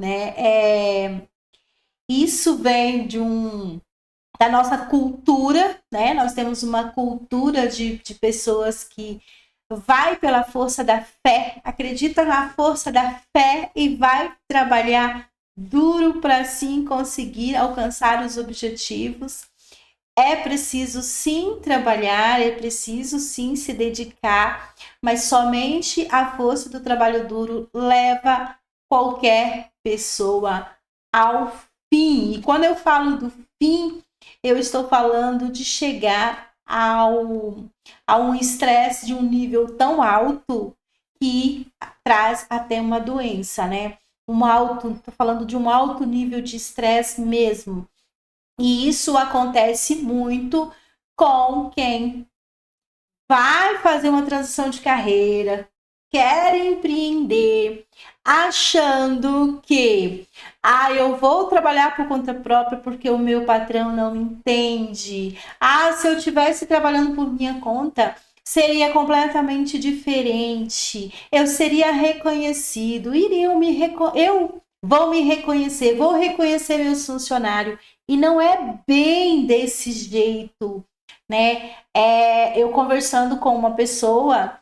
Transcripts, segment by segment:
né? Isso vem da nossa cultura, né? Nós temos uma cultura de pessoas que vai pela força da fé, acredita na força da fé e vai trabalhar duro para sim conseguir alcançar os objetivos. É preciso sim trabalhar, é preciso sim se dedicar, mas somente a força do trabalho duro leva qualquer pessoa ao fim. E quando eu falo do fim, eu estou falando de chegar a um estresse de um nível tão alto que traz até uma doença, né? Estou falando de um alto nível de estresse mesmo. E isso acontece muito com quem vai fazer uma transição de carreira, quer empreender, achando que eu vou trabalhar por conta própria porque o meu patrão não entende. Se eu tivesse trabalhando por minha conta, seria completamente diferente. Eu seria reconhecido, eu vou me reconhecer, vou reconhecer meus funcionários. E não é bem desse jeito, né? Eu conversando com uma pessoa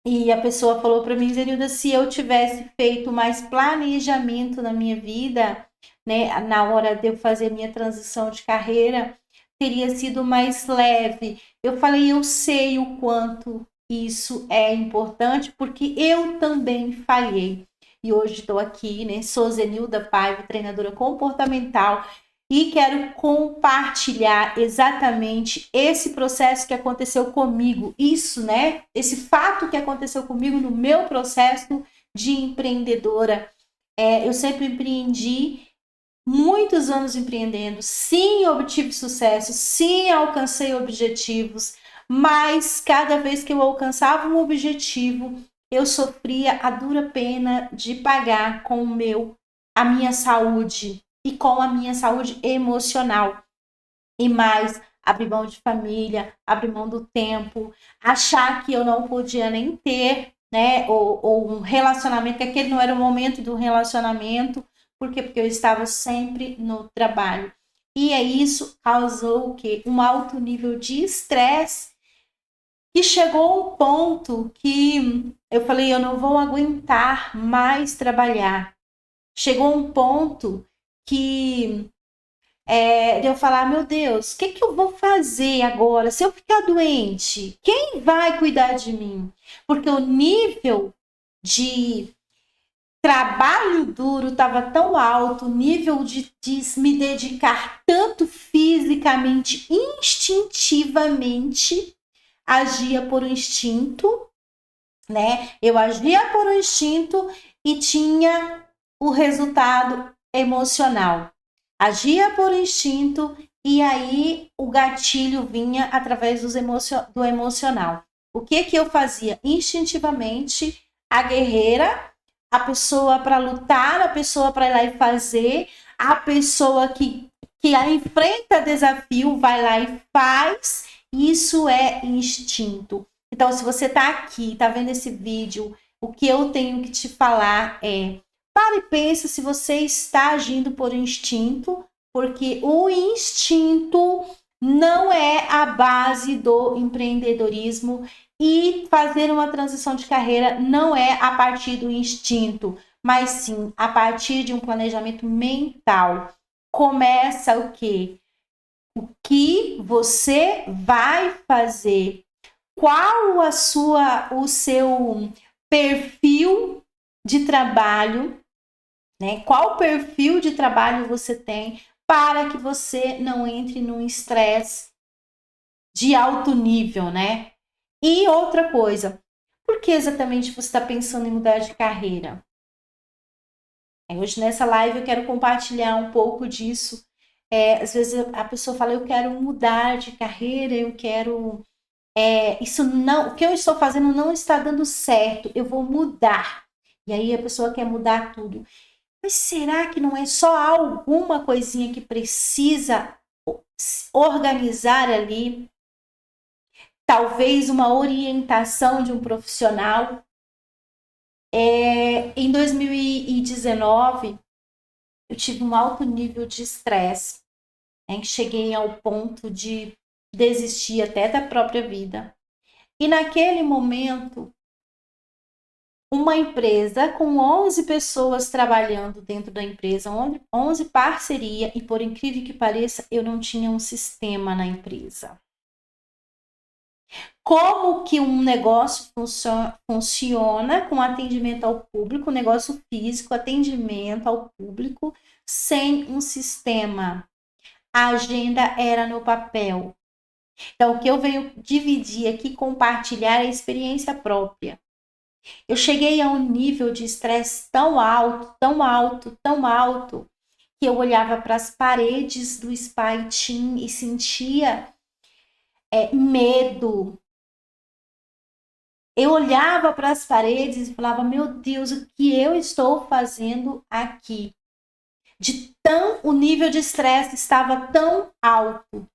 e a pessoa falou para mim, Zenilda, se eu tivesse feito mais planejamento na minha vida, né, na hora de eu fazer minha transição de carreira, teria sido mais leve. Eu falei, eu sei o quanto isso é importante, porque eu também falhei. E hoje estou aqui, né? Sou Zenilda Paiva, treinadora comportamental, e quero compartilhar exatamente esse processo que aconteceu comigo, isso, né? Esse fato que aconteceu comigo no meu processo de empreendedora. Eu sempre empreendi, muitos anos empreendendo, sim, obtive sucesso, sim, alcancei objetivos, mas cada vez que eu alcançava um objetivo, eu sofria a dura pena de pagar com a minha saúde e com a minha saúde emocional. E mais, abrir mão de família, abrir mão do tempo, achar que eu não podia nem ter, né, ou um relacionamento, que aquele não era o momento do relacionamento. Por quê? Porque eu estava sempre no trabalho. E isso causou o quê? Um alto nível de estresse, que chegou a um ponto que eu falei, eu não vou aguentar mais trabalhar. Chegou um ponto que de eu falar, meu Deus, o que eu vou fazer agora? Se eu ficar doente, quem vai cuidar de mim? Porque o nível de trabalho duro estava tão alto, o nível de me dedicar tanto fisicamente, instintivamente, agia por um instinto, né? Eu agia por um instinto e tinha o resultado emocional. Agia por instinto e aí o gatilho vinha através do emocional. O que eu fazia? Instintivamente, a guerreira, a pessoa para lutar, a pessoa para ir lá e fazer, a pessoa que enfrenta desafio, vai lá e faz. Isso é instinto. Então, se você está aqui, está vendo esse vídeo, o que eu tenho que te falar é: para e pensa se você está agindo por instinto, porque o instinto não é a base do empreendedorismo e fazer uma transição de carreira não é a partir do instinto, mas sim a partir de um planejamento mental. Começa o quê? O que você vai fazer? Qual o seu perfil de trabalho, né? Qual perfil de trabalho você tem para que você não entre num estresse de alto nível, né? E outra coisa, por que exatamente você está pensando em mudar de carreira? Hoje nessa live eu quero compartilhar um pouco disso. Às vezes a pessoa fala, eu quero mudar de carreira, eu quero isso não, o que eu estou fazendo não está dando certo, eu vou mudar. E aí a pessoa quer mudar tudo. Mas será que não é só alguma coisinha que precisa organizar ali? Talvez uma orientação de um profissional. Em 2019, eu tive um alto nível de estresse, né, que cheguei ao ponto de desistir até da própria vida. E naquele momento, uma empresa com 11 pessoas trabalhando dentro da empresa, 11 parceria, e por incrível que pareça, eu não tinha um sistema na empresa. Como que um negócio funciona com atendimento ao público, negócio físico, atendimento ao público, sem um sistema? A agenda era no papel. Então, o que eu venho dividir aqui, compartilhar é a experiência própria. Eu cheguei a um nível de estresse tão alto, tão alto, tão alto, que eu olhava para as paredes do spa e sentia medo. Eu olhava para as paredes e falava, meu Deus, o que eu estou fazendo aqui? O nível de estresse estava tão alto.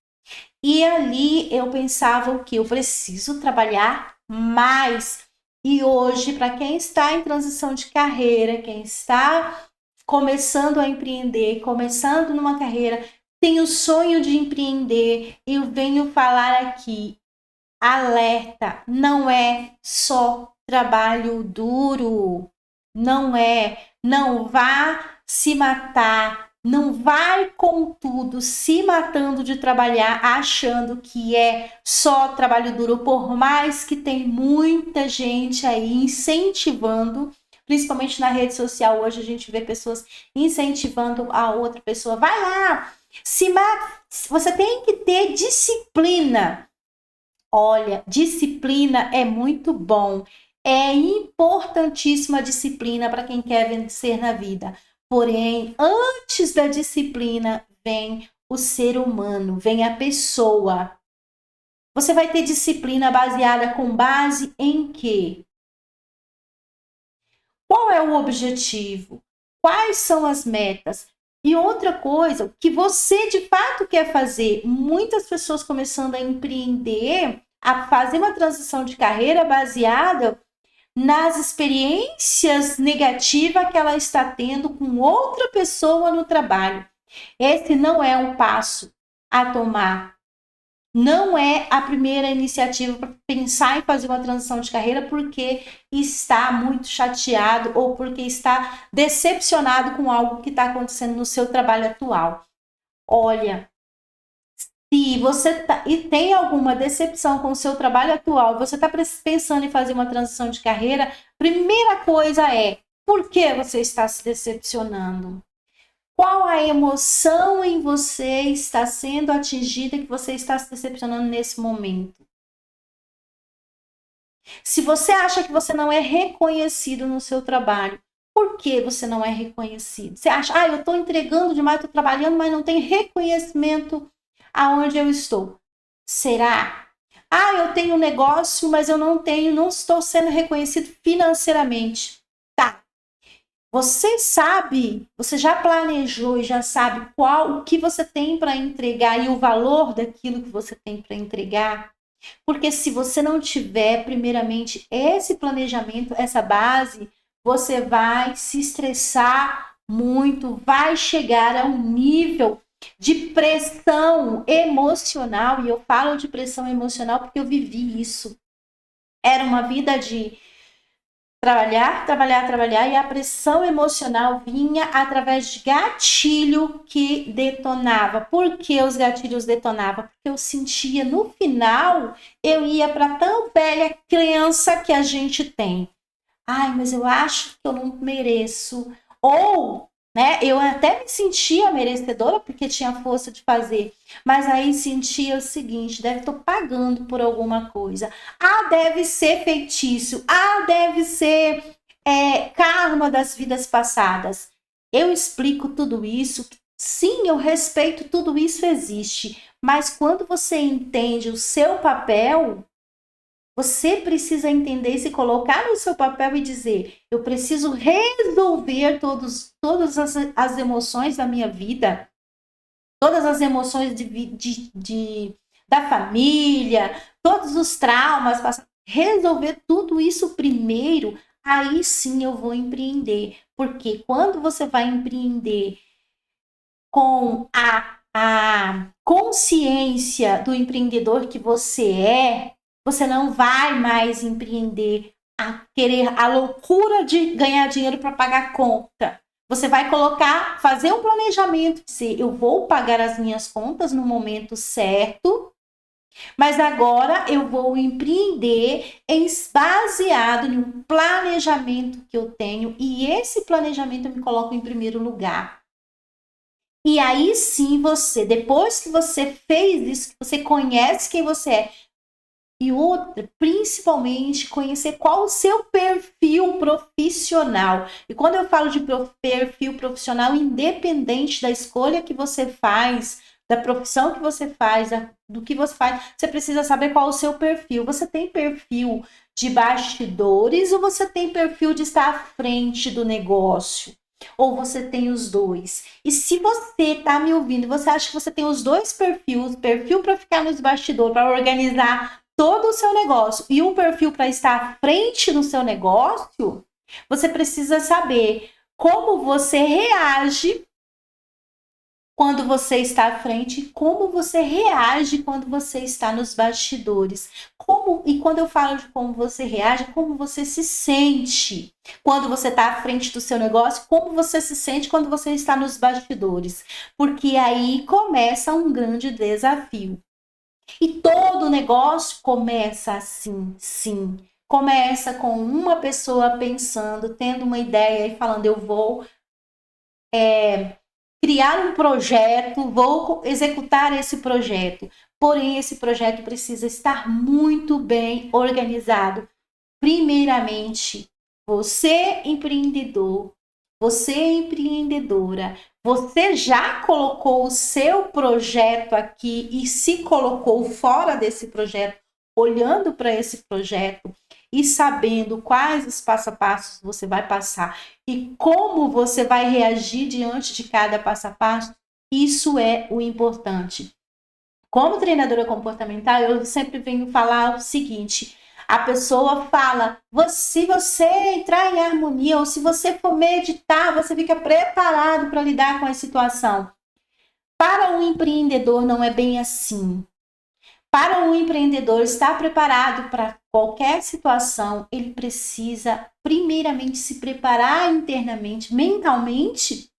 E ali eu pensava o que? Eu preciso trabalhar mais. E hoje, para quem está em transição de carreira, quem está começando a empreender, começando numa carreira, tem o sonho de empreender, eu venho falar aqui, alerta, não é só trabalho duro, não é, não vá se matar, não vai com tudo se matando de trabalhar, achando que é só trabalho duro, por mais que tem muita gente aí incentivando, principalmente na rede social, hoje a gente vê pessoas incentivando a outra pessoa, vai lá, se mata, você tem que ter disciplina. Olha, disciplina é muito bom. É importantíssima a disciplina para quem quer vencer na vida. Porém, antes da disciplina vem o ser humano, vem a pessoa. Você vai ter disciplina baseada com base em quê? Qual é o objetivo? Quais são as metas? E outra coisa, o que você de fato quer fazer? Muitas pessoas começando a empreender, a fazer uma transição de carreira baseada nas experiências negativas que ela está tendo com outra pessoa no trabalho. Esse não é um passo a tomar. Não é a primeira iniciativa para pensar em fazer uma transição de carreira porque está muito chateado ou porque está decepcionado com algo que está acontecendo no seu trabalho atual. Olha, se você tem alguma decepção com o seu trabalho atual, você está pensando em fazer uma transição de carreira, primeira coisa é, por que você está se decepcionando? Qual a emoção em você está sendo atingida que você está se decepcionando nesse momento? Se você acha que você não é reconhecido no seu trabalho, por que você não é reconhecido? Você acha, eu estou entregando demais, estou trabalhando, mas não tem reconhecimento aonde eu estou. Será? Eu tenho um negócio, mas eu não estou sendo reconhecido financeiramente. Tá. Você sabe, você já planejou e já sabe o que você tem para entregar e o valor daquilo que você tem para entregar? Porque se você não tiver, primeiramente, esse planejamento, essa base, você vai se estressar muito, vai chegar a um nível de pressão emocional, e eu falo de pressão emocional porque eu vivi isso. Era uma vida de trabalhar, e a pressão emocional vinha através de gatilho que detonava. Por que os gatilhos detonavam? Porque eu sentia, no final, eu ia para tão velha crença que a gente tem. Mas eu acho que eu não mereço. Ou, eu até me sentia merecedora porque tinha força de fazer, mas aí sentia o seguinte, estou pagando por alguma coisa. Deve ser feitiço. Deve ser karma das vidas passadas. Eu explico tudo isso. Sim, eu respeito, tudo isso existe. Mas quando você entende o seu papel, você precisa entender, se colocar no seu papel e dizer, eu preciso resolver todas as emoções da minha vida, todas as emoções da família, todos os traumas, resolver tudo isso primeiro, aí sim eu vou empreender. Porque quando você vai empreender com a consciência do empreendedor que você não vai mais empreender a querer a loucura de ganhar dinheiro para pagar a conta. Você vai fazer um planejamento, dizer, eu vou pagar as minhas contas no momento certo, mas agora eu vou empreender baseado em um planejamento que eu tenho, e esse planejamento eu me coloco em primeiro lugar. E aí sim depois que você fez isso, você conhece quem você é, e outra, principalmente, conhecer qual o seu perfil profissional. E quando eu falo de perfil profissional, independente da escolha que você faz, da profissão que você faz, do que você faz, você precisa saber qual o seu perfil. Você tem perfil de bastidores ou você tem perfil de estar à frente do negócio? Ou você tem os dois? E se você está me ouvindo, você acha que você tem os dois perfis, perfil para ficar nos bastidores, para organizar todo o seu negócio e um perfil para estar à frente do seu negócio, você precisa saber como você reage quando você está à frente e como você reage quando você está nos bastidores. E quando eu falo de como você reage, como você se sente quando você está à frente do seu negócio, como você se sente quando você está nos bastidores. Porque aí começa um grande desafio. E todo negócio começa assim, sim. Começa com uma pessoa pensando, tendo uma ideia e falando, eu vou criar um projeto, vou executar esse projeto. Porém, esse projeto precisa estar muito bem organizado. Primeiramente, você empreendedor, você empreendedora, você já colocou o seu projeto aqui e se colocou fora desse projeto, olhando para esse projeto e sabendo quais os passo a passos você vai passar e como você vai reagir diante de cada passo a passo, isso é o importante. Como treinadora comportamental, eu sempre venho falar o seguinte: a pessoa fala, se você entrar em harmonia ou se você for meditar, você fica preparado para lidar com a situação. Para um empreendedor não é bem assim. Para um empreendedor estar preparado para qualquer situação, ele precisa primeiramente se preparar internamente, mentalmente,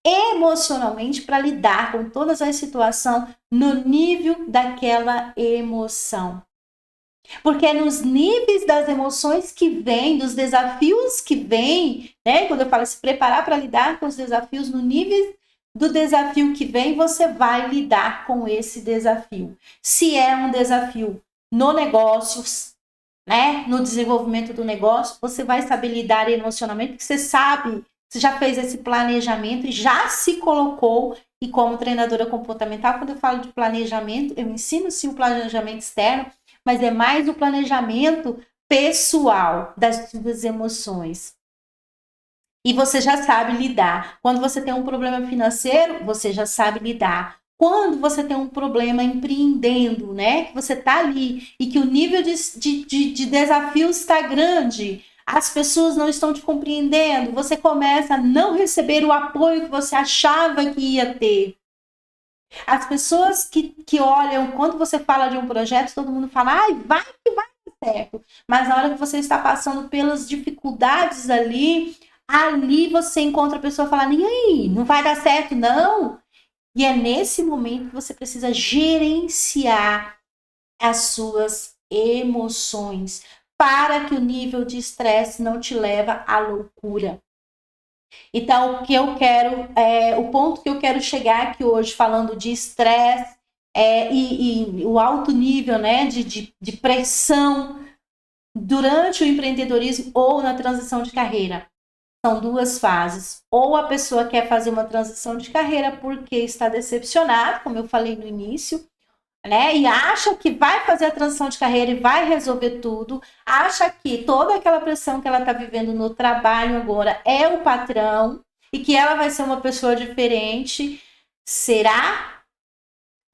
emocionalmente, para lidar com todas as situações no nível daquela emoção. Porque é nos níveis das emoções que vêm, dos desafios que vêm, né? Quando eu falo se preparar para lidar com os desafios, no nível do desafio que vem, você vai lidar com esse desafio. Se é um desafio no negócio, né? No desenvolvimento do negócio, você vai saber lidar emocionalmente, porque você sabe, você já fez esse planejamento e já se colocou. E como treinadora comportamental, quando eu falo de planejamento, eu ensino sim o planejamento externo, mas é mais o planejamento pessoal das suas emoções. E você já sabe lidar. Quando você tem um problema financeiro, você já sabe lidar. Quando você tem um problema empreendendo, né? Que você está ali e que o nível de desafio está grande, as pessoas não estão te compreendendo, você começa a não receber o apoio que você achava que ia ter. As pessoas que olham, quando você fala de um projeto, todo mundo fala, ai, vai que vai dar certo. Mas na hora que você está passando pelas dificuldades ali você encontra a pessoa falando, e aí, não vai dar certo, não? E é nesse momento que você precisa gerenciar as suas emoções para que o nível de estresse não te leve à loucura. Então, o ponto que eu quero chegar aqui hoje, falando de estresse e o alto nível, né, de pressão durante o empreendedorismo ou na transição de carreira. São duas fases. Ou a pessoa quer fazer uma transição de carreira porque está decepcionado, como eu falei no início, né? E acha que vai fazer a transição de carreira e vai resolver tudo, acha que toda aquela pressão que ela está vivendo no trabalho agora é o patrão e que ela vai ser uma pessoa diferente. Será?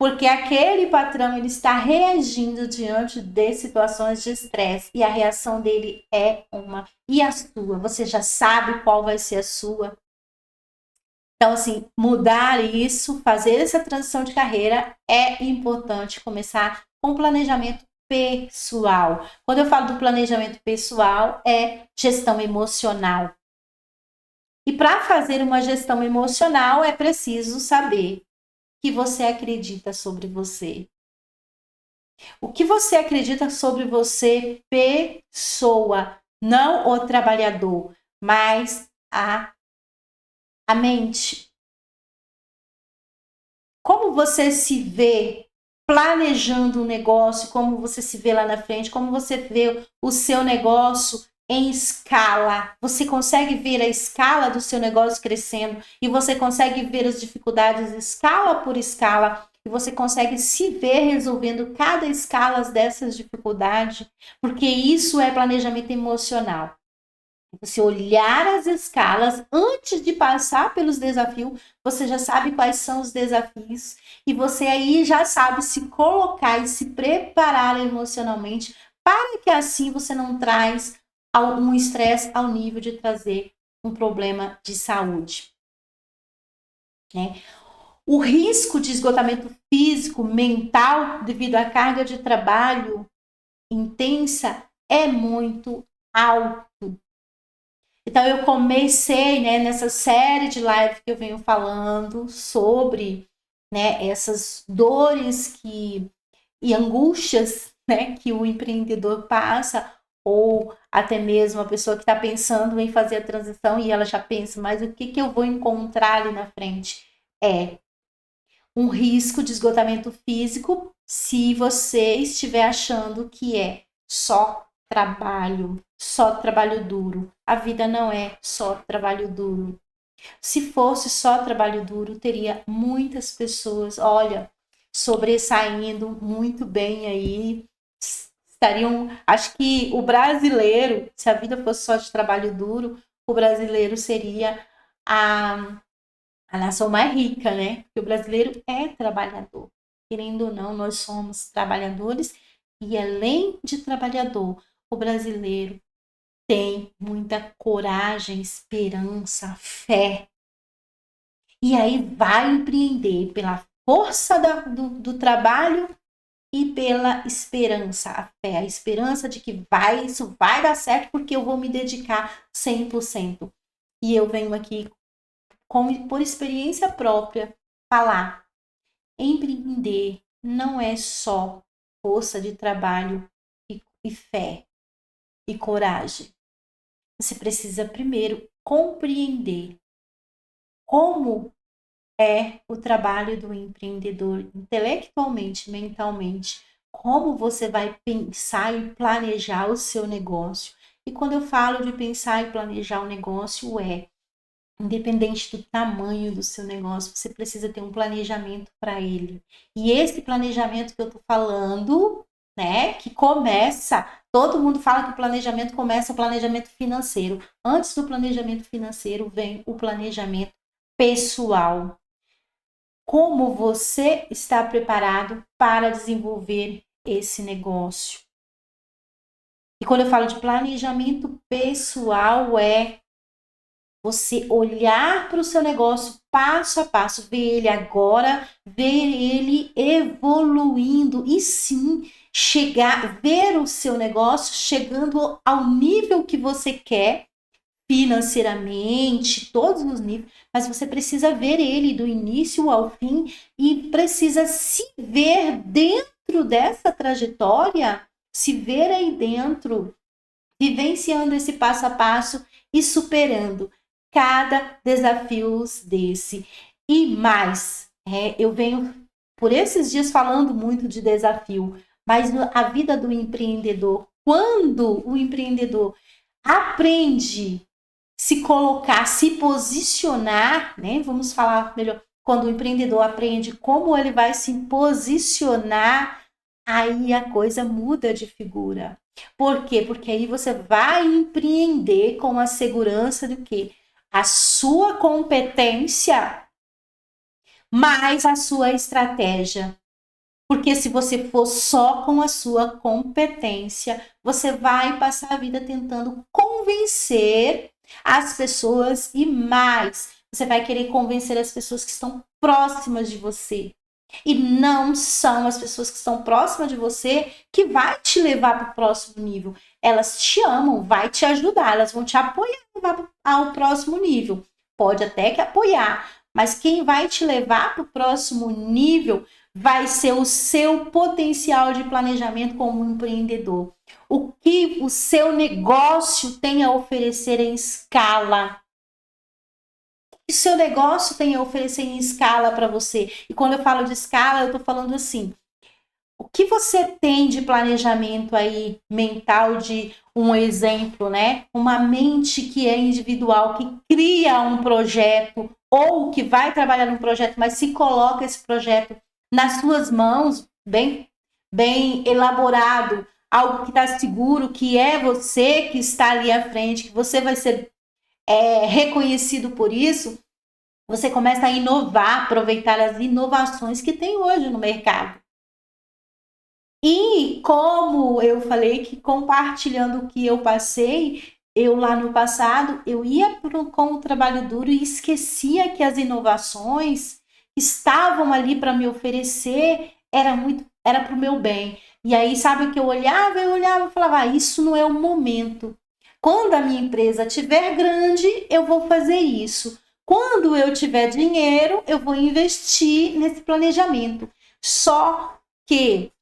Porque aquele patrão ele está reagindo diante de situações de estresse e a reação dele é uma. E a sua? Você já sabe qual vai ser a sua? Então, assim, mudar isso, fazer essa transição de carreira é importante começar com planejamento pessoal. Quando eu falo do planejamento pessoal, é gestão emocional. E para fazer uma gestão emocional, é preciso saber que você acredita sobre você. O que você acredita sobre você, pessoa, não o trabalhador, mas a mente. Como você se vê planejando um negócio, como você se vê lá na frente, como você vê o seu negócio em escala. Você consegue ver a escala do seu negócio crescendo e você consegue ver as dificuldades escala por escala e você consegue se ver resolvendo cada escala dessas dificuldades, porque isso é planejamento emocional. Você olhar as escalas antes de passar pelos desafios, você já sabe quais são os desafios e você aí já sabe se colocar e se preparar emocionalmente para que assim você não traz um estresse ao nível de trazer um problema de saúde. Né? O risco de esgotamento físico, mental, devido à carga de trabalho intensa, é muito alto. Então, eu comecei, né, nessa série de live que eu venho falando sobre, né, essas dores e angústias, né, que o empreendedor passa, ou até mesmo a pessoa que está pensando em fazer a transição e ela já pensa, mas o que eu vou encontrar ali na frente? É um risco de esgotamento físico se você estiver achando que é só trabalho duro. A vida não é só trabalho duro. Se fosse só trabalho duro, teria muitas pessoas, olha, sobressaindo muito bem aí. Estariam, acho que o brasileiro, se a vida fosse só de trabalho duro, o brasileiro seria a nação mais rica, né? Porque o brasileiro é trabalhador. Querendo ou não, nós somos trabalhadores e além de trabalhador, o brasileiro tem muita coragem, esperança, fé. E aí vai empreender pela força do trabalho e pela esperança, a fé, a esperança de que isso vai dar certo porque eu vou me dedicar 100%. E eu venho aqui por experiência própria falar, empreender não é só força de trabalho e fé e coragem. Você precisa primeiro compreender como é o trabalho do empreendedor intelectualmente, mentalmente, como você vai pensar e planejar o seu negócio. E quando eu falo de pensar e planejar o negócio, independente do tamanho do seu negócio, você precisa ter um planejamento para ele. E esse planejamento que eu estou falando, né, que começa, todo mundo fala que o planejamento começa o planejamento financeiro. Antes do planejamento financeiro vem o planejamento pessoal. Como você está preparado para desenvolver esse negócio? E quando eu falo de planejamento pessoal, você olhar para o seu negócio passo a passo, ver ele agora, ver ele evoluindo e sim ver o seu negócio chegando ao nível que você quer financeiramente, todos os níveis, mas você precisa ver ele do início ao fim e precisa se ver dentro dessa trajetória, se ver aí dentro, vivenciando esse passo a passo e superando cada desafio desse. E mais, eu venho por esses dias falando muito de desafio, mas a vida do empreendedor, quando o empreendedor aprende se colocar, se posicionar, né? Vamos falar melhor, quando o empreendedor aprende como ele vai se posicionar, aí a coisa muda de figura. Por quê? Porque aí você vai empreender com a segurança do que a sua competência mais a sua estratégia. Porque se você for só com a sua competência, você vai passar a vida tentando convencer as pessoas e mais. Você vai querer convencer as pessoas que estão próximas de você. E não são as pessoas que estão próximas de você que vai te levar para o próximo nível. Elas te amam, vai te ajudar, elas vão te apoiar ao próximo nível. Pode até que apoiar, mas quem vai te levar para o próximo nível vai ser o seu potencial de planejamento como empreendedor. O que o seu negócio tem a oferecer em escala. O seu negócio tem a oferecer em escala para você. E quando eu falo de escala, eu estou falando assim, o que você tem de planejamento aí mental, de um exemplo, né? Uma mente que é individual, que cria um projeto ou que vai trabalhar num projeto, mas se coloca esse projeto nas suas mãos, bem elaborado, algo que está seguro, que é você que está ali à frente, que você vai ser reconhecido por isso, você começa a inovar, aproveitar as inovações que tem hoje no mercado. E como eu falei que compartilhando o que eu passei, eu lá no passado, eu ia com o trabalho duro e esquecia que as inovações estavam ali para me oferecer, era para o meu bem. E aí, sabe o que eu olhava e falava, isso não é o momento. Quando a minha empresa estiver grande, eu vou fazer isso. Quando eu tiver dinheiro, eu vou investir nesse planejamento. Só que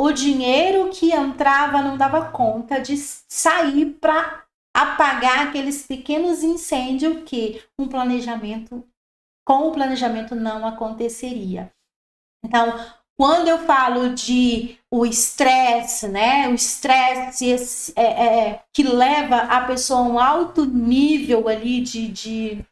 o dinheiro que entrava não dava conta de sair para apagar aqueles pequenos incêndios que com o planejamento não aconteceria. Então, quando eu falo de o estresse, né? O estresse que leva a pessoa a um alto nível ali de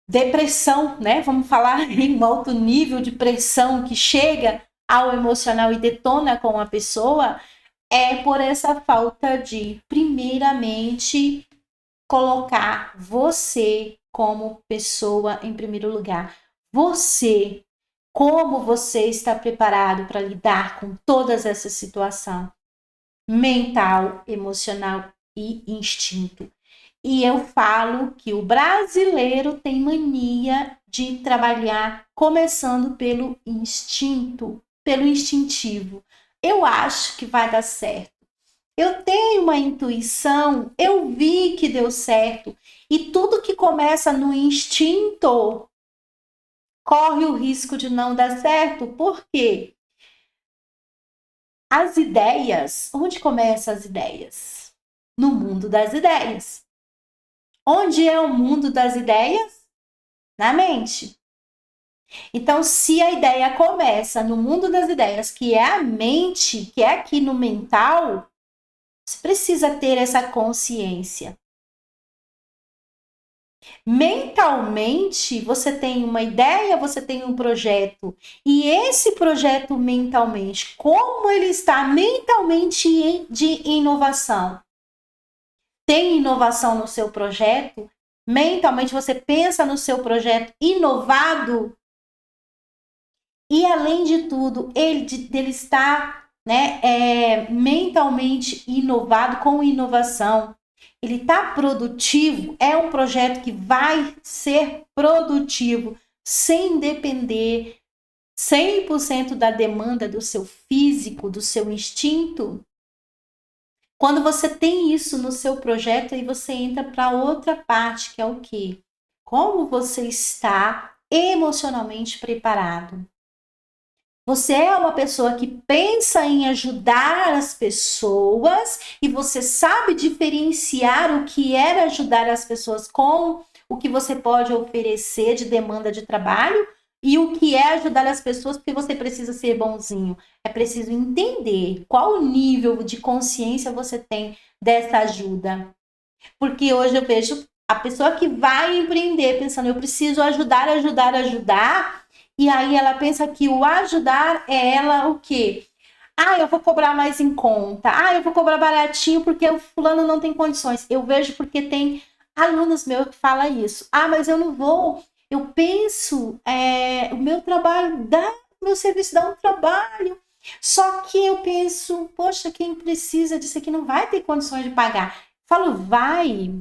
depressão, né? Vamos falar em um alto nível de pressão que chega ao emocional e detona com a pessoa, é por essa falta de, primeiramente, colocar você como pessoa em primeiro lugar. Você, como você está preparado para lidar com todas essas situações mental, emocional e instinto. E eu falo que o brasileiro tem mania de trabalhar começando pelo instinto, pelo instintivo. Eu acho que vai dar certo. Eu tenho uma intuição, eu vi que deu certo. E tudo que começa no instinto corre o risco de não dar certo. Por quê? As ideias, onde começam as ideias? No mundo das ideias. Onde é o mundo das ideias? Na mente. Então, se a ideia começa no mundo das ideias, que é a mente, que é aqui no mental, você precisa ter essa consciência. Mentalmente, você tem uma ideia, você tem um projeto. E esse projeto mentalmente, como ele está mentalmente de inovação? Tem inovação no seu projeto? Mentalmente você pensa no seu projeto inovado? E além de tudo, ele está mentalmente inovado com inovação. Ele está produtivo, é um projeto que vai ser produtivo, sem depender 100% da demanda do seu físico, do seu instinto. Quando você tem isso no seu projeto, aí você entra para outra parte, que é o quê? Como você está emocionalmente preparado? Você é uma pessoa que pensa em ajudar as pessoas e você sabe diferenciar o que é ajudar as pessoas com o que você pode oferecer de demanda de trabalho e o que é ajudar as pessoas porque você precisa ser bonzinho. É preciso entender qual o nível de consciência você tem dessa ajuda. Porque hoje eu vejo a pessoa que vai empreender pensando, eu preciso ajudar. E aí ela pensa que o ajudar é ela o quê? Eu vou cobrar mais em conta. Eu vou cobrar baratinho porque o fulano não tem condições. Eu vejo porque tem alunos meus que falam isso. Mas eu não vou. Eu penso, o meu trabalho meu serviço dá um trabalho. Só que eu penso, poxa, quem precisa disso aqui não vai ter condições de pagar. Falo, vai.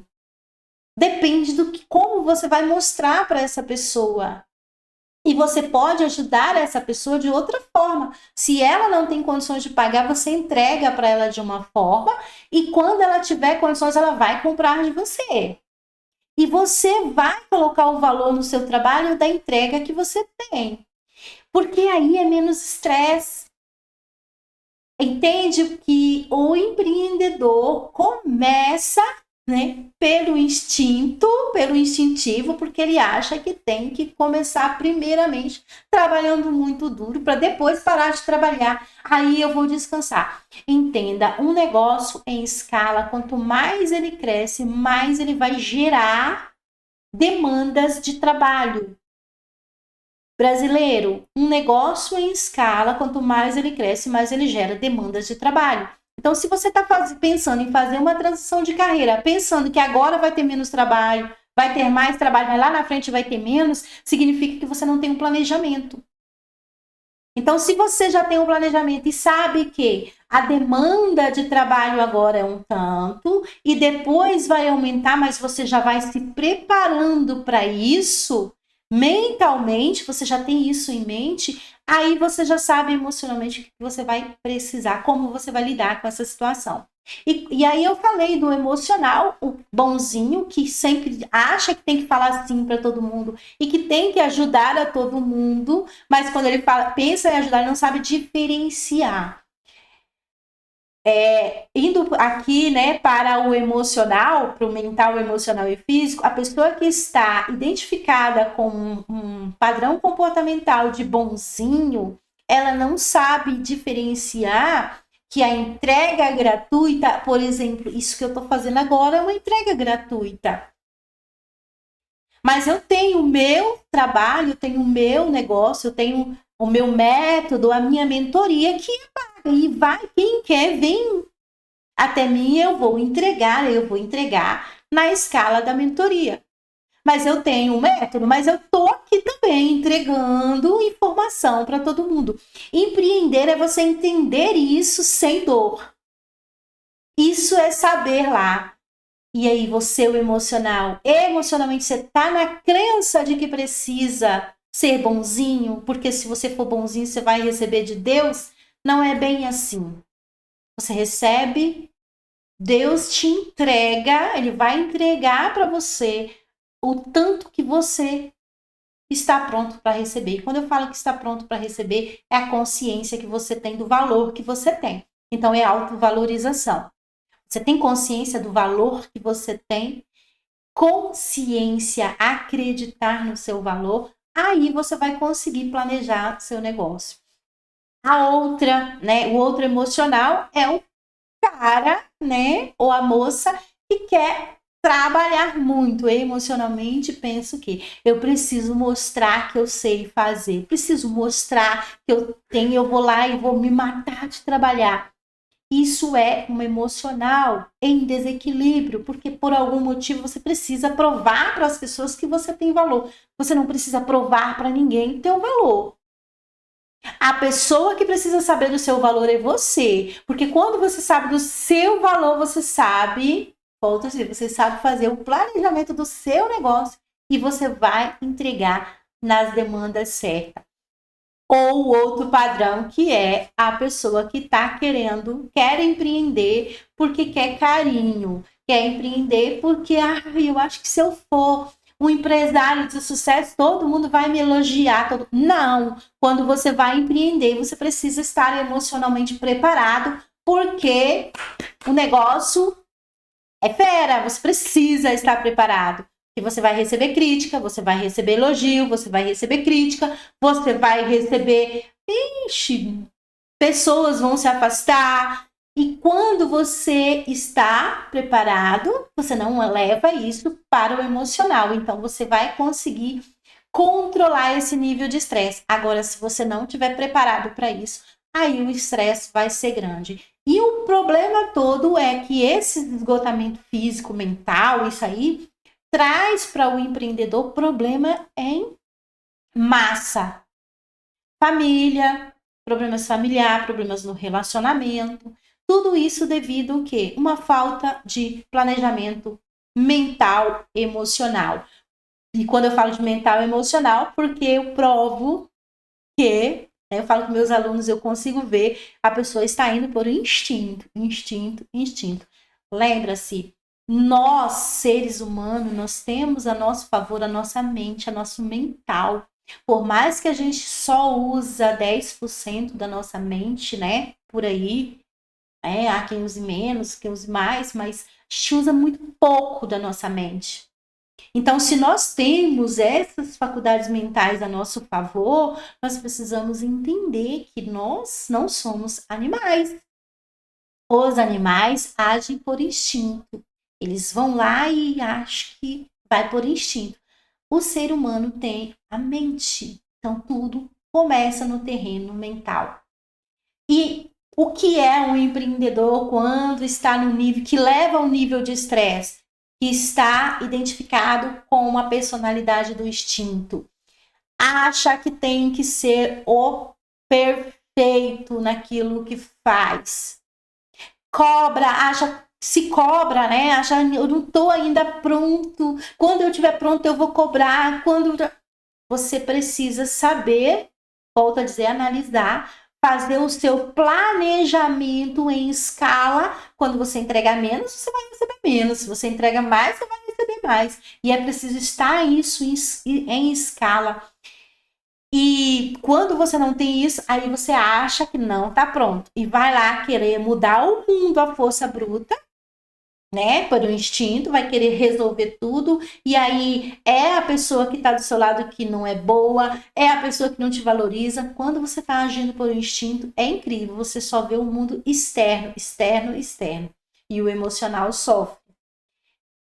Depende como você vai mostrar para essa pessoa. E você pode ajudar essa pessoa de outra forma. Se ela não tem condições de pagar, você entrega para ela de uma forma e quando ela tiver condições, ela vai comprar de você. E você vai colocar o valor no seu trabalho da entrega que você tem. Porque aí é menos estresse. Entende que o empreendedor começa, né, pelo instinto, pelo instintivo, porque ele acha que tem que começar primeiramente trabalhando muito duro para depois parar de trabalhar. Aí eu vou descansar. Entenda, um negócio em escala, quanto mais ele cresce, mais ele vai gerar demandas de trabalho. Brasileiro, um negócio em escala, quanto mais ele cresce, mais ele gera demandas de trabalho. Então, se você está pensando em fazer uma transição de carreira, pensando que agora vai ter menos trabalho, vai ter mais trabalho, mas lá na frente vai ter menos, significa que você não tem um planejamento. Então, se você já tem um planejamento e sabe que a demanda de trabalho agora é um tanto e depois vai aumentar, mas você já vai se preparando para isso, mentalmente, você já tem isso em mente, aí você já sabe emocionalmente o que você vai precisar, como você vai lidar com essa situação. E aí eu falei do emocional, o bonzinho, que sempre acha que tem que falar sim para todo mundo e que tem que ajudar a todo mundo, mas quando ele pensa em ajudar, ele não sabe diferenciar. Indo aqui, né, para o emocional, para o mental, emocional e físico, a pessoa que está identificada com um padrão comportamental de bonzinho, ela não sabe diferenciar que a entrega gratuita, por exemplo, isso que eu estou fazendo agora é uma entrega gratuita. Mas eu tenho o meu trabalho, eu tenho o meu negócio, eu tenho o meu método, a minha mentoria que é paga. E vai, quem quer, vem até mim, eu vou entregar na escala da mentoria. Mas eu tenho um método, mas eu tô aqui também entregando informação para todo mundo. Empreender é você entender isso sem dor. Isso é saber lá. E aí você, o emocional, emocionalmente você tá na crença de que precisa ser bonzinho, porque se você for bonzinho você vai receber de Deus. Não é bem assim. Você recebe, Deus te entrega, ele vai entregar para você o tanto que você está pronto para receber. E quando eu falo que está pronto para receber, é a consciência que você tem do valor que você tem. Então é autovalorização. Você tem consciência do valor que você tem, consciência, acreditar no seu valor, aí você vai conseguir planejar seu negócio. A outra, né, o outro emocional é o cara, né, ou a moça que quer trabalhar muito emocionalmente, penso que eu preciso mostrar que eu sei fazer, preciso mostrar que eu tenho, eu vou lá e vou me matar de trabalhar. Isso é um emocional em desequilíbrio, porque por algum motivo você precisa provar para as pessoas que você tem valor. Você não precisa provar para ninguém teu valor. A pessoa que precisa saber do seu valor é você. Porque quando você sabe do seu valor, você sabe, você sabe fazer o planejamento do seu negócio e você vai entregar nas demandas certas. Ou outro padrão, que é a pessoa que está quer empreender porque quer carinho, quer empreender porque eu acho que se eu for um empresário de sucesso, todo mundo vai me elogiar. Não, quando você vai empreender, você precisa estar emocionalmente preparado, porque o negócio é fera, você precisa estar preparado. Que você vai receber crítica, você vai receber elogio, você vai receber crítica, você vai receber, pessoas vão se afastar. E quando você está preparado, você não leva isso para o emocional. Então, você vai conseguir controlar esse nível de estresse. Agora, se você não estiver preparado para isso, aí o estresse vai ser grande. E o problema todo é que esse esgotamento físico, mental, isso aí, traz para o empreendedor problema em massa. Família, problemas familiares, problemas no relacionamento. Tudo isso devido ao quê? Uma falta de planejamento mental, emocional. E quando eu falo de mental e emocional, porque eu provo que, né, eu falo com meus alunos, eu consigo ver a pessoa está indo por instinto, instinto, instinto. Lembra-se, nós, seres humanos, nós temos a nosso favor a nossa mente, a nosso mental. Por mais que a gente só usa 10% da nossa mente, né, por aí, há quem use menos, quem use mais, mas a gente usa muito pouco da nossa mente. Então, se nós temos essas faculdades mentais a nosso favor, nós precisamos entender que nós não somos animais. Os animais agem por instinto. Eles vão lá e acham que vai por instinto. O ser humano tem a mente. Então, tudo começa no terreno mental. E o que é um empreendedor quando está no nível que leva ao nível de estresse? Que está identificado com a personalidade do instinto. Acha que tem que ser o perfeito naquilo que faz. Se cobra, né? Acha, eu não estou ainda pronto. Quando eu estiver pronto, eu vou cobrar. Você precisa saber, volto a dizer, analisar, fazer o seu planejamento em escala. Quando você entregar menos, você vai receber menos. Se você entrega mais, você vai receber mais. E é preciso estar isso em escala. E quando você não tem isso, aí você acha que não está pronto. E vai lá querer mudar o mundo à força bruta, né, por um instinto, vai querer resolver tudo, e aí é a pessoa que está do seu lado que não é boa, é a pessoa que não te valoriza. Quando você está agindo por um instinto, é incrível, você só vê o mundo externo, externo, externo, e o emocional sofre.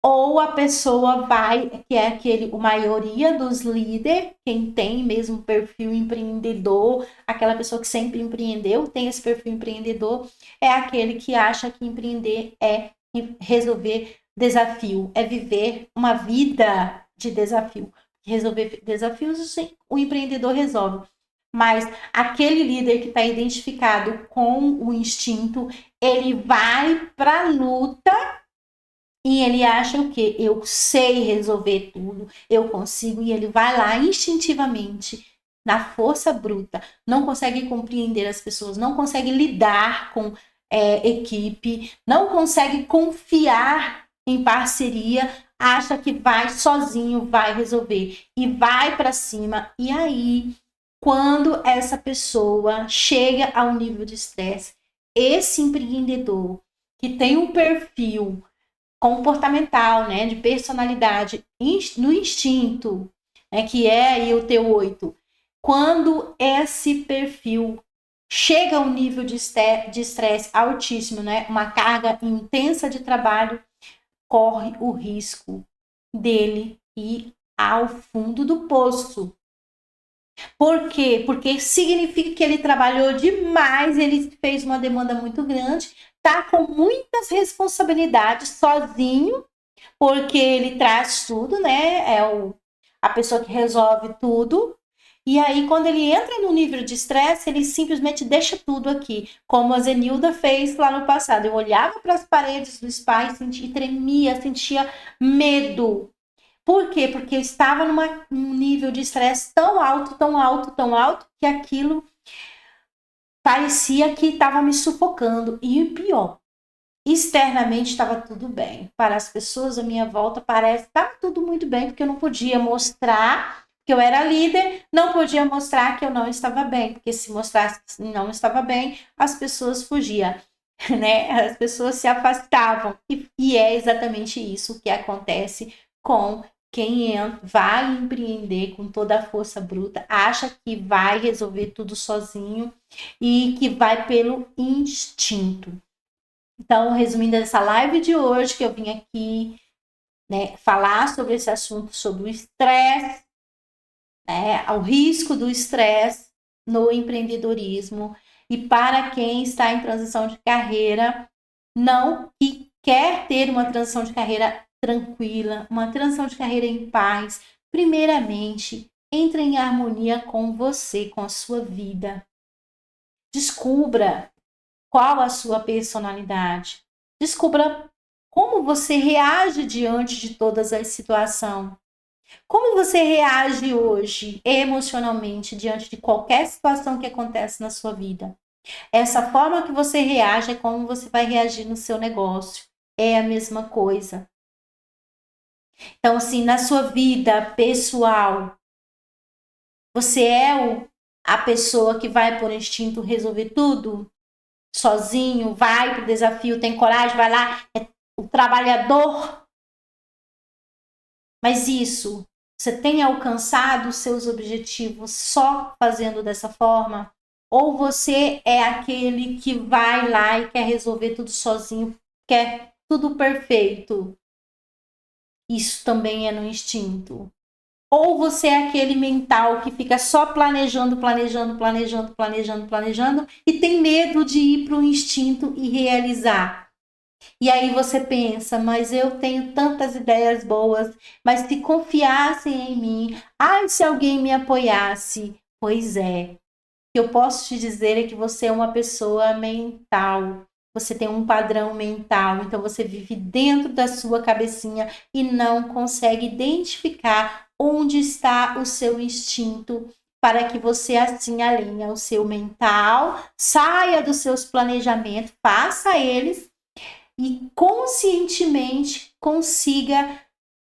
Ou a pessoa vai, que é a maioria dos líderes, quem tem mesmo perfil empreendedor, aquela pessoa que sempre empreendeu, tem esse perfil empreendedor, é aquele que acha que empreender é resolver desafio, é viver uma vida de desafio. Resolver desafios, sim, o empreendedor resolve. Mas aquele líder que está identificado com o instinto, ele vai para a luta e ele acha o quê? Eu sei resolver tudo, eu consigo, e ele vai lá instintivamente, na força bruta, não consegue compreender as pessoas, não consegue lidar com equipe, não consegue confiar em parceria, acha que vai sozinho, vai resolver e vai para cima. E aí, quando essa pessoa chega ao nível de estresse, esse empreendedor que tem um perfil comportamental, né, de personalidade no instinto, né, que é aí o T8, quando esse perfil chega a um nível de estresse altíssimo, né, uma carga intensa de trabalho, corre o risco dele ir ao fundo do poço. Por quê? Porque significa que ele trabalhou demais, ele fez uma demanda muito grande, tá com muitas responsabilidades sozinho, porque ele traz tudo, né? A pessoa que resolve tudo. E aí, quando ele entra no nível de estresse, ele simplesmente deixa tudo aqui, como a Zenilda fez lá no passado. Eu olhava para as paredes do spa e sentia, tremia, sentia medo. Por quê? Porque eu estava num nível de estresse tão alto, tão alto, tão alto, que aquilo parecia que estava me sufocando. E o pior, externamente estava tudo bem. Para as pessoas à minha volta, parece que estava tudo muito bem, porque eu não podia mostrar que eu era líder, não podia mostrar que eu não estava bem, porque se mostrasse que não estava bem, as pessoas fugiam, né? As pessoas se afastavam. E é exatamente isso que acontece com quem vai empreender com toda a força bruta, acha que vai resolver tudo sozinho e que vai pelo instinto. Então, resumindo essa live de hoje, que eu vim aqui, né, falar sobre esse assunto, sobre o estresse, né, o risco do estresse no empreendedorismo, e para quem está em transição de carreira, não que quer ter uma transição de carreira tranquila, uma transição de carreira em paz, primeiramente, entre em harmonia com você, com a sua vida. Descubra qual a sua personalidade. Descubra Como você reage diante de todas as situações? Como você reage hoje emocionalmente diante de qualquer situação que acontece na sua vida? Essa forma que você reage é como você vai reagir no seu negócio. É a mesma coisa. Então, assim, na sua vida pessoal, você é a pessoa que vai por instinto resolver tudo sozinho, vai pro desafio, tem coragem, vai lá, é o trabalhador. Mas isso, você tem alcançado os seus objetivos só fazendo dessa forma? Ou você é aquele que vai lá e quer resolver tudo sozinho, quer tudo perfeito? Isso também é no instinto. Ou você é aquele mental que fica só planejando e tem medo de ir para o instinto e realizar. E aí você pensa, mas eu tenho tantas ideias boas, mas se confiassem em mim, se alguém me apoiasse. Pois é, o que eu posso te dizer é que você é uma pessoa mental. Você tem um padrão mental, então você vive dentro da sua cabecinha e não consegue identificar onde está o seu instinto para que você assim alinhe o seu mental, saia dos seus planejamentos, faça eles e conscientemente consiga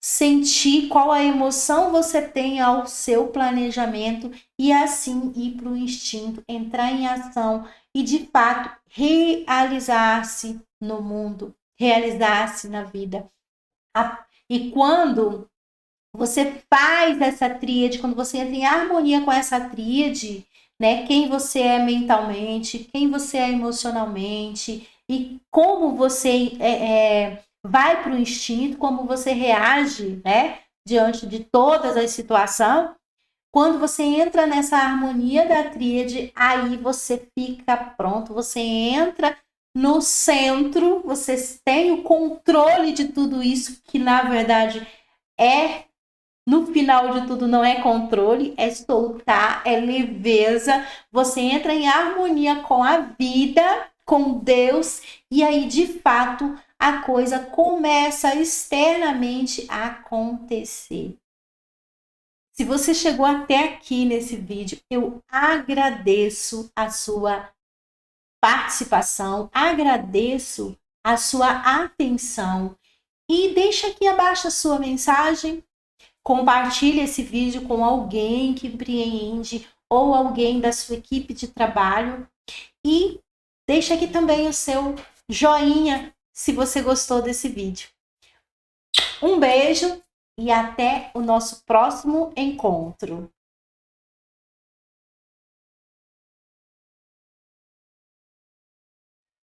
sentir qual a emoção você tem ao seu planejamento e assim ir para o instinto, entrar em ação e de fato realizar-se no mundo, realizar-se na vida. E quando você faz essa tríade, quando você entra em harmonia com essa tríade, né? Quem você é mentalmente, quem você é emocionalmente e como você vai para o instinto, como você reage, né? Diante de todas as situações. Quando você entra nessa harmonia da tríade, aí você fica pronto, você entra no centro, você tem o controle de tudo isso, que na verdade no final de tudo não é controle, é soltar, é leveza. Você entra em harmonia com a vida, com Deus, e aí de fato a coisa começa externamente a acontecer. Se você chegou até aqui nesse vídeo, eu agradeço a sua participação, agradeço a sua atenção e deixa aqui abaixo a sua mensagem. Compartilhe esse vídeo com alguém que empreende ou alguém da sua equipe de trabalho e deixa aqui também o seu joinha se você gostou desse vídeo. Um beijo e até o nosso próximo encontro.